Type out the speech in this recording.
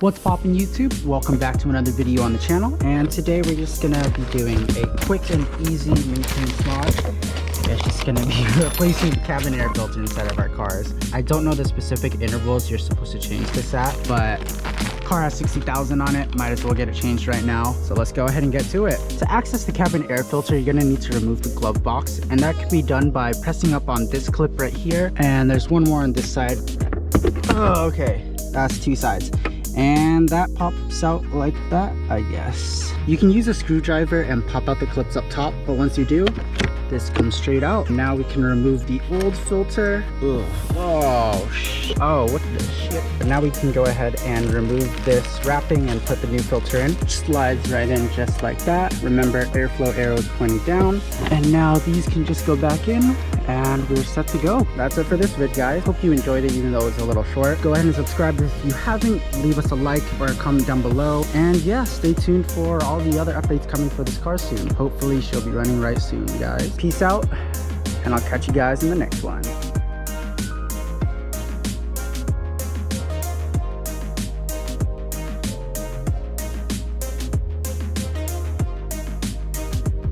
What's poppin' YouTube? Welcome back to another video on the channel, and today we're just gonna be doing a quick and easy maintenance mod. It's just gonna be replacing the cabin air filter inside of our cars. I don't know the specific intervals you're supposed to change this at, but car has 60,000 on it, might as well get it changed right now. So let's go ahead and get to it. To access the cabin air filter, you're gonna need to remove the glove box, and that can be done by pressing up on this clip right here, and there's one more on this side. Oh, okay, that's two sides. And that pops out like that, I guess. You can use a screwdriver and pop out the clips up top, but once you do, this comes straight out. Now we can remove the old filter. Ugh. Oh, what the shit. But now we can go ahead and remove this wrapping and put the new filter in. Slides right in just like that. Remember, airflow arrows pointing down. And now these can just go back in, and we're set to go. That's it for this vid, guys. Hope you enjoyed it, even though it was a little short. Go ahead and subscribe if you haven't. Leave us a like or a comment down below. And yeah, stay tuned for all the other updates coming for this car soon. Hopefully she'll be running right soon, guys. Peace out, and I'll catch you guys in the next one.